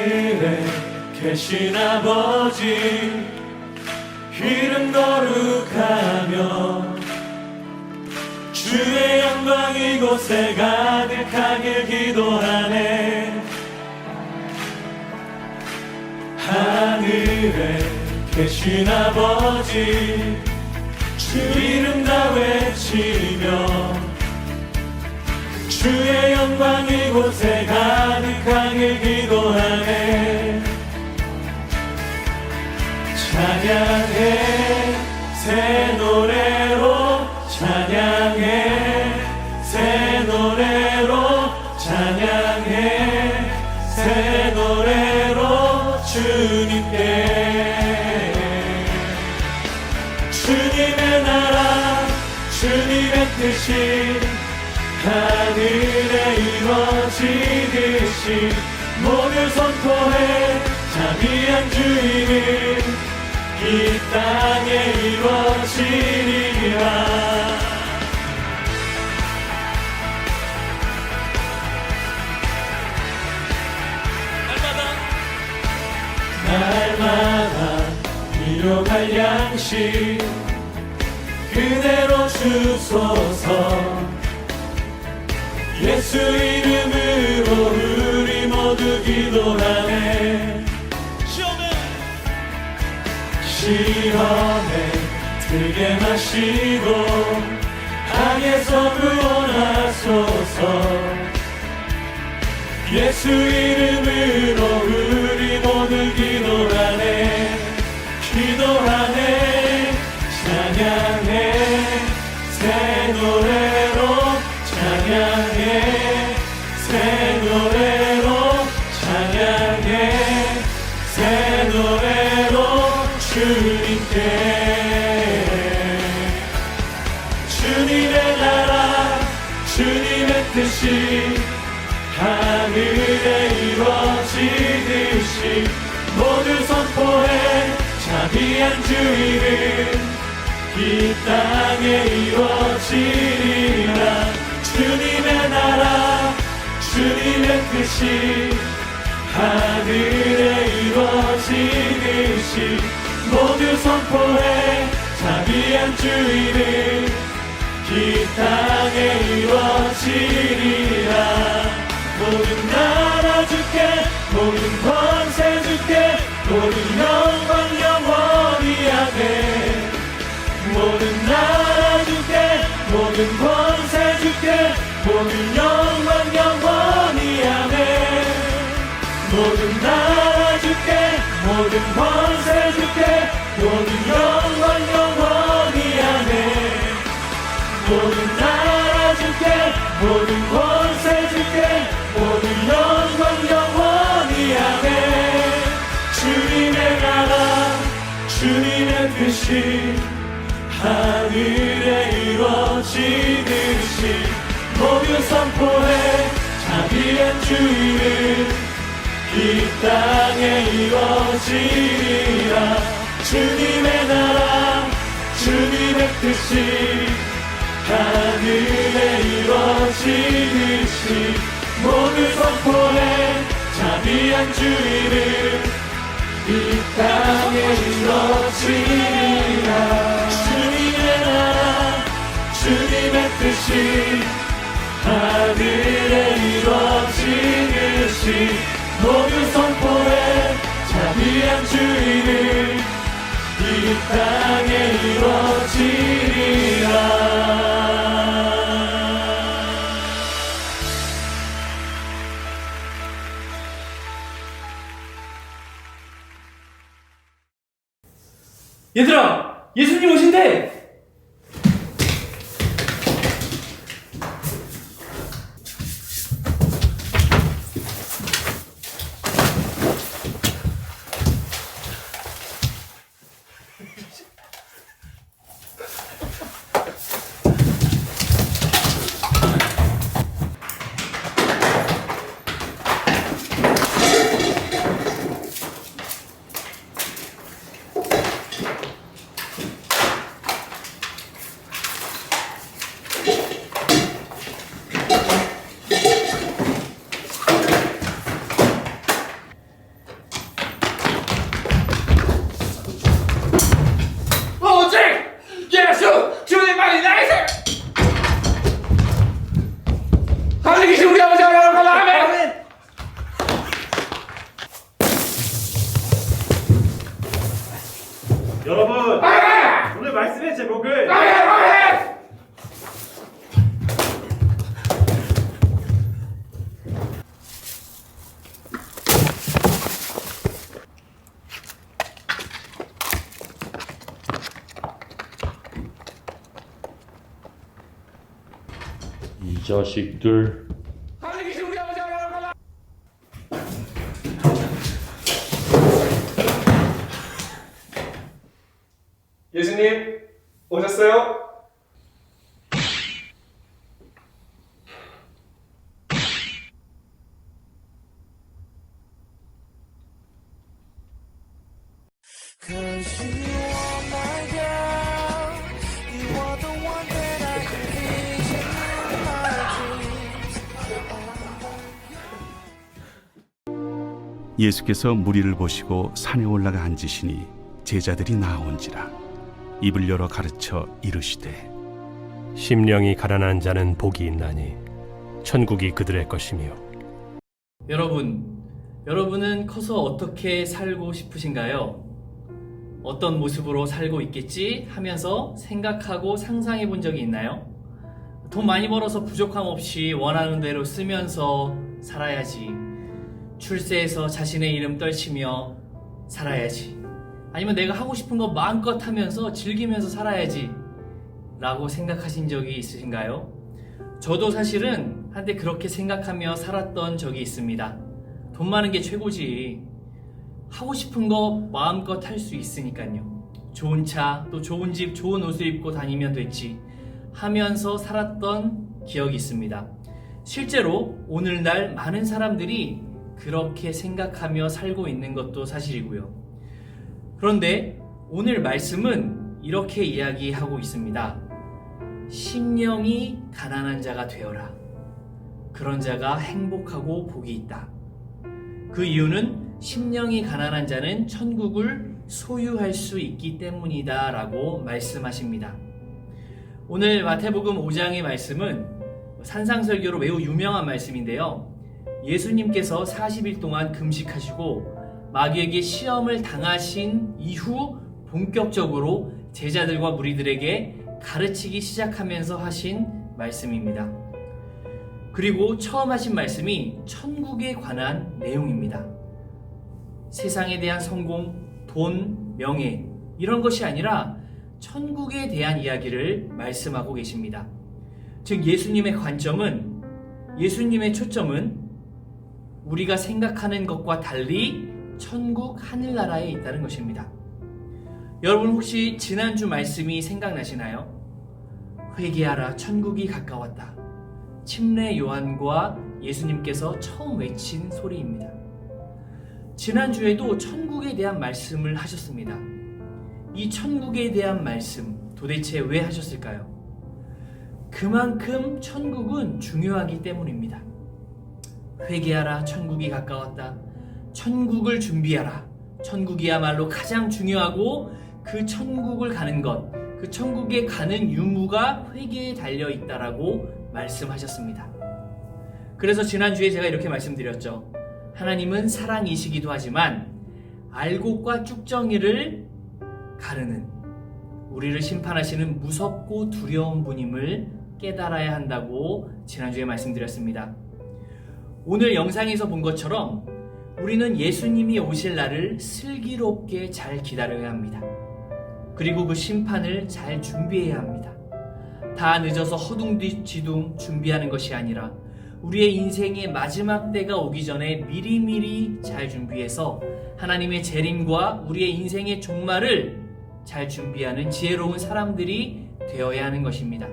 하늘에 계신 아버지 이름 거룩하며 주의 영광 이곳에 가득하길 기도하네. 하늘에 계신 아버지 주 이름 다 외치며 주의 영광 이곳에 가득하길 기도하네. 찬양해 새 노래로 찬양해 새 노래로 찬양해 새 노래로 주님께. 주님의 나라 주님의 뜻이 하늘에 이루어지듯이 모두 선포해 자비한 주님을 이 땅에 이루어지리라. 날마다 일용할 양식 그대로 주소서. 예수 이름으로 우리 모두 기도하네. 시험에 들게 마시고 악에서 구원하소서. 예수 이름으로 우리 모두 기도하네. 기도하네. 찬양해 새 노래로 찬양해 새 노래로 찬양해 새 노래로 주님께. 주님의 나라 주님의 뜻이 하늘에 이루어지듯이 모두 선포해 자비한 주 이름 이 땅에 이루어지리라. 주님의 나라 주님의 뜻이 하늘에 이루어지듯이 모두 선포해 자비한 주 이름 이 땅에 이루어지리라. 모든 나라 주께 모든 권세 주께 모든 영광 영원히 아멘. 모든 나라 주께 모든 권세 주께 모든 영광 영원히 아멘. 모든 나라 주께 모든 권세 주께 모든 영광 영원히 아멘. 모든 나라 주께 모든 권세 주께 모든 영광 영원히 아멘. 주님의 나라 주님의 뜻이 하늘에 이루어지듯이 모두 선포해 자비한 주 이름 이 땅에 이루어지리라. 주님의 나라 주님의 뜻이 하늘에 이루어지듯이 모두 선포해 자비한 주 이름 이 땅에 이루어지리라. 주님의 나라 주님의 뜻이 하늘에 이루어지듯이 모두 선포해 자비한 주 이름 이 땅에 이루어지리라. 얘들아, 예수님 오신대! 여러분, 오늘 말씀의 제목을 이 자식들. 예수님 오셨어요? Cause you are my girl. You are the one that I can vision in my dreams. 예수께서 무리를 보시고 산에 올라가 앉으시니 제자들이 나온지라 입을 열어 가르쳐 이르시되 심령이 가난한 자는 복이 있나니 천국이 그들의 것이며. 여러분은 커서 어떻게 살고 싶으신가요? 어떤 모습으로 살고 있겠지 하면서 생각하고 상상해 본 적이 있나요? 돈 많이 벌어서 부족함 없이 원하는 대로 쓰면서 살아야지. 출세해서 자신의 이름 떨치며 살아야지. 아니면 내가 하고 싶은 거 마음껏 하면서 즐기면서 살아야지 라고 생각하신 적이 있으신가요? 저도 사실은 한때 그렇게 생각하며 살았던 적이 있습니다. 돈 많은 게 최고지. 하고 싶은 거 마음껏 할 수 있으니까요. 좋은 차, 또 좋은 집, 좋은 옷을 입고 다니면 됐지 하면서 살았던 기억이 있습니다. 실제로 오늘날 많은 사람들이 그렇게 생각하며 살고 있는 것도 사실이고요. 그런데 오늘 말씀은 이렇게 이야기하고 있습니다. 심령이 가난한 자가 되어라. 그런 자가 행복하고 복이 있다. 그 이유는 심령이 가난한 자는 천국을 소유할 수 있기 때문이다 라고 말씀하십니다. 오늘 마태복음 5장의 말씀은 산상설교로 매우 유명한 말씀인데요. 예수님께서 40일 동안 금식하시고 마귀에게 시험을 당하신 이후 본격적으로 제자들과 무리들에게 가르치기 시작하면서 하신 말씀입니다. 그리고 처음 하신 말씀이 천국에 관한 내용입니다. 세상에 대한 성공, 돈, 명예 이런 것이 아니라 천국에 대한 이야기를 말씀하고 계십니다. 즉 예수님의 관점은, 예수님의 초점은 우리가 생각하는 것과 달리 천국 하늘나라에 있다는 것입니다. 여러분 혹시 지난주 말씀이 생각나시나요? 회개하라, 천국이 가까웠다. 침례 요한과 예수님께서 처음 외친 소리입니다. 지난주에도 천국에 대한 말씀을 하셨습니다. 이 천국에 대한 말씀 도대체 왜 하셨을까요? 그만큼 천국은 중요하기 때문입니다. 회개하라, 천국이 가까웠다. 천국을 준비하라. 천국이야말로 가장 중요하고 그 천국을 가는 것, 그 천국에 가는 유무가 회개에 달려 있다라고 말씀하셨습니다. 그래서 지난주에 제가 이렇게 말씀드렸죠. 하나님은 사랑이시기도 하지만 알곡과 쭉정이를 가르는, 우리를 심판하시는 무섭고 두려운 분임을 깨달아야 한다고 지난주에 말씀드렸습니다. 오늘 영상에서 본 것처럼 우리는 예수님이 오실 날을 슬기롭게 잘 기다려야 합니다. 그리고 그 심판을 잘 준비해야 합니다. 다 늦어서 허둥지둥 준비하는 것이 아니라 우리의 인생의 마지막 때가 오기 전에 미리미리 잘 준비해서 하나님의 재림과 우리의 인생의 종말을 잘 준비하는 지혜로운 사람들이 되어야 하는 것입니다.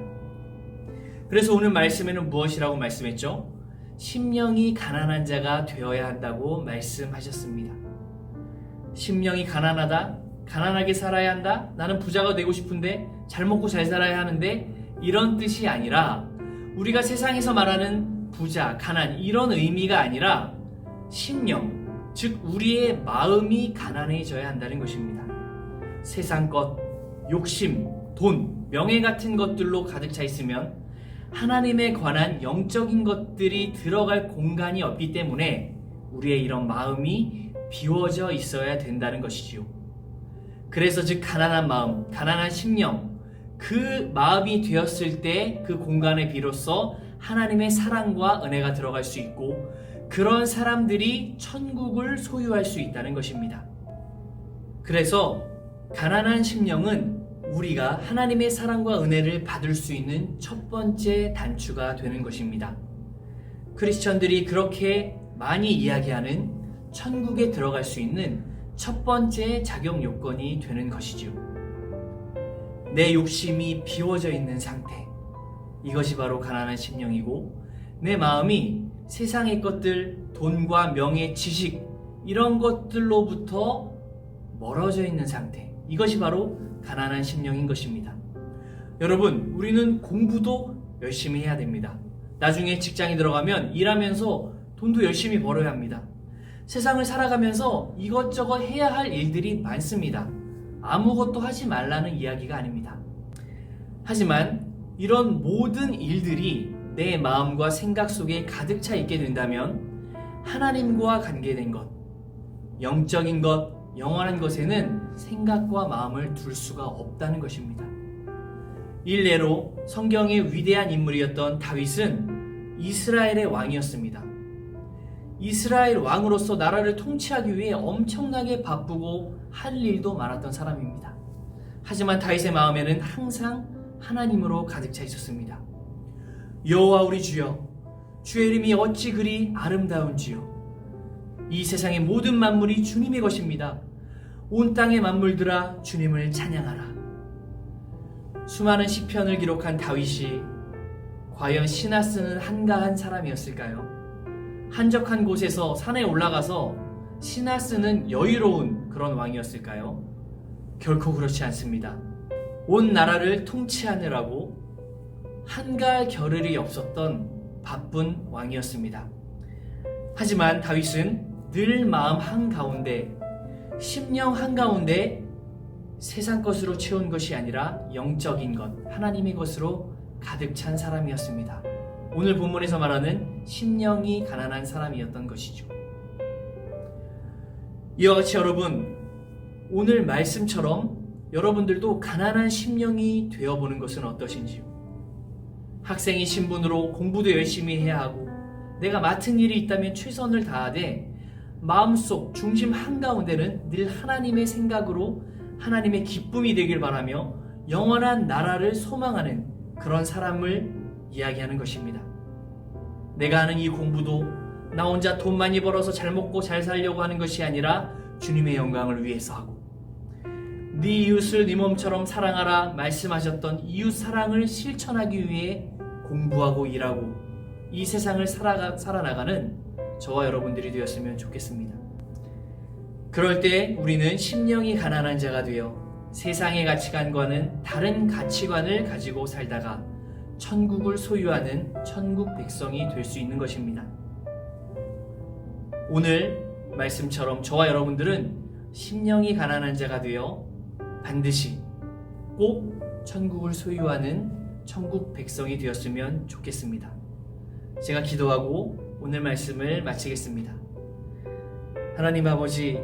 그래서 오늘 말씀에는 무엇이라고 말씀했죠? 심령이 가난한 자가 되어야 한다고 말씀하셨습니다. 심령이 가난하다? 가난하게 살아야 한다? 나는 부자가 되고 싶은데 잘 먹고 잘 살아야 하는데, 이런 뜻이 아니라 우리가 세상에서 말하는 부자, 가난 이런 의미가 아니라 심령, 즉 우리의 마음이 가난해져야 한다는 것입니다. 세상 것, 욕심, 돈, 명예 같은 것들로 가득 차 있으면 하나님에 관한 영적인 것들이 들어갈 공간이 없기 때문에 우리의 이런 마음이 비워져 있어야 된다는 것이지요. 그래서 즉 가난한 마음, 가난한 심령, 그 마음이 되었을 때 그 공간에 비로소 하나님의 사랑과 은혜가 들어갈 수 있고 그런 사람들이 천국을 소유할 수 있다는 것입니다. 그래서 가난한 심령은 우리가 하나님의 사랑과 은혜를 받을 수 있는 첫 번째 단추가 되는 것입니다. 크리스천들이 그렇게 많이 이야기하는 천국에 들어갈 수 있는 첫 번째 자격 요건이 되는 것이죠. 내 욕심이 비워져 있는 상태, 이것이 바로 가난한 심령이고 내 마음이 세상의 것들, 돈과 명예, 지식 이런 것들로부터 멀어져 있는 상태, 이것이 바로 가난한 심령인 것입니다. 여러분, 우리는 공부도 열심히 해야 됩니다. 나중에 직장에 들어가면 일하면서 돈도 열심히 벌어야 합니다. 세상을 살아가면서 이것저것 해야 할 일들이 많습니다. 아무것도 하지 말라는 이야기가 아닙니다. 하지만 이런 모든 일들이 내 마음과 생각 속에 가득 차 있게 된다면 하나님과 관계된 것, 영적인 것, 영원한 것에는 생각과 마음을 둘 수가 없다는 것입니다. 일례로 성경의 위대한 인물이었던 다윗은 이스라엘의 왕이었습니다. 이스라엘 왕으로서 나라를 통치하기 위해 엄청나게 바쁘고 할 일도 많았던 사람입니다. 하지만 다윗의 마음에는 항상 하나님으로 가득 차 있었습니다. 여호와 우리 주여, 주의 이름이 어찌 그리 아름다운지요. 이 세상의 모든 만물이 주님의 것입니다. 온 땅의 만물들아 주님을 찬양하라. 수많은 시편을 기록한 다윗이 과연 시나 쓰는 한가한 사람이었을까요? 한적한 곳에서 산에 올라가서 시나 쓰는 여유로운 그런 왕이었을까요? 결코 그렇지 않습니다. 온 나라를 통치하느라고 한가할 겨를이 없었던 바쁜 왕이었습니다. 하지만 다윗은 늘 마음 한가운데, 심령 한가운데 세상 것으로 채운 것이 아니라 영적인 것, 하나님의 것으로 가득 찬 사람이었습니다. 오늘 본문에서 말하는 심령이 가난한 사람이었던 것이죠. 이와 같이 여러분, 오늘 말씀처럼 여러분들도 가난한 심령이 되어보는 것은 어떠신지요? 학생의 신분으로 공부도 열심히 해야 하고 내가 맡은 일이 있다면 최선을 다하되 마음속 중심 한가운데는 늘 하나님의 생각으로 하나님의 기쁨이 되길 바라며 영원한 나라를 소망하는 그런 사람을 이야기하는 것입니다. 내가 하는 이 공부도 나 혼자 돈 많이 벌어서 잘 먹고 잘 살려고 하는 것이 아니라 주님의 영광을 위해서 하고, 네 이웃을 네 몸처럼 사랑하라 말씀하셨던 이웃 사랑을 실천하기 위해 공부하고 일하고 이 세상을 살아나가는 저와 여러분들이 되었으면 좋겠습니다. 그럴 때 우리는 심령이 가난한 자가 되어 세상의 가치관과는 다른 가치관을 가지고 살다가 천국을 소유하는 천국 백성이 될 수 있는 것입니다. 오늘 말씀처럼 저와 여러분들은 심령이 가난한 자가 되어 반드시 꼭 천국을 소유하는 천국 백성이 되었으면 좋겠습니다. 제가 기도하고 오늘 말씀을 마치겠습니다. 하나님 아버지,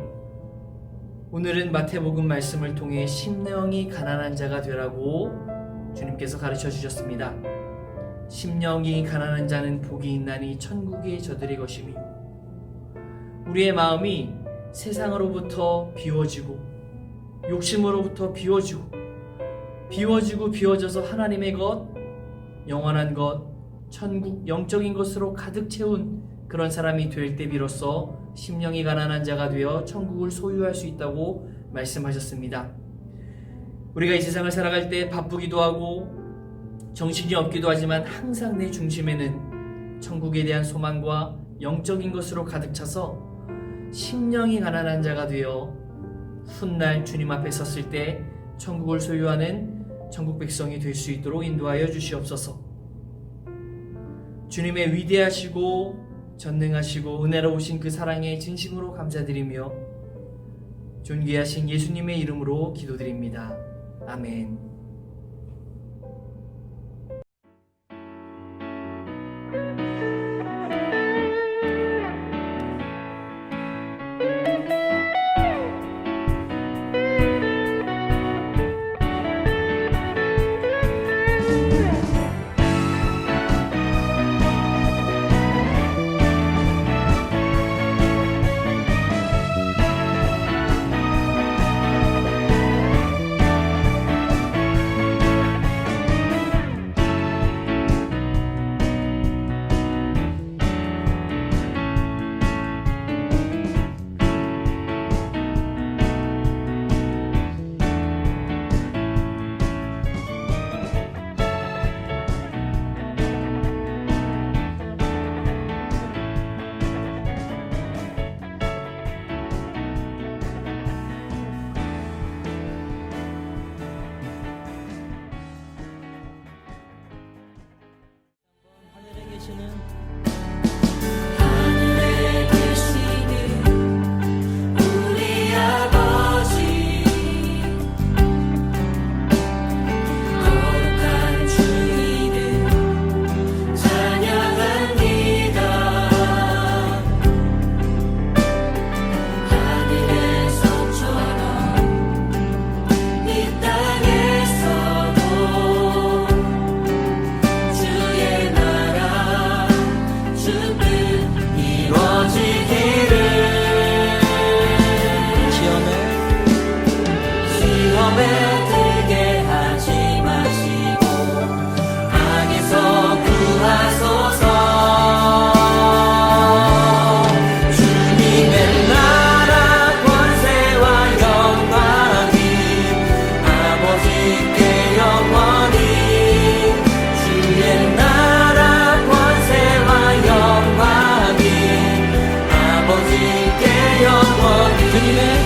오늘은 마태복음 말씀을 통해 심령이 가난한 자가 되라고 주님께서 가르쳐 주셨습니다. 심령이 가난한 자는 복이 있나니 천국이 저들의 것이며, 우리의 마음이 세상으로부터 비워지고 욕심으로부터 비워져서 하나님의 것, 영원한 것, 천국, 영적인 것으로 가득 채운 그런 사람이 될 때 비로소 심령이 가난한 자가 되어 천국을 소유할 수 있다고 말씀하셨습니다. 우리가 이 세상을 살아갈 때 바쁘기도 하고 정신이 없기도 하지만 항상 내 중심에는 천국에 대한 소망과 영적인 것으로 가득 차서 심령이 가난한 자가 되어 훗날 주님 앞에 섰을 때 천국을 소유하는 천국 백성이 될 수 있도록 인도하여 주시옵소서. 주님의 위대하시고 전능하시고 은혜로우신 그 사랑에 진심으로 감사드리며 존귀하신 예수님의 이름으로 기도드립니다. 아멘. 시험에 들게 하지 마시고 악에서 구하소서. 주님의 나라 권세와 영광이 아버지께 영원히, 주의 나라 권세와 영광이 아버지께 영원히. 주님의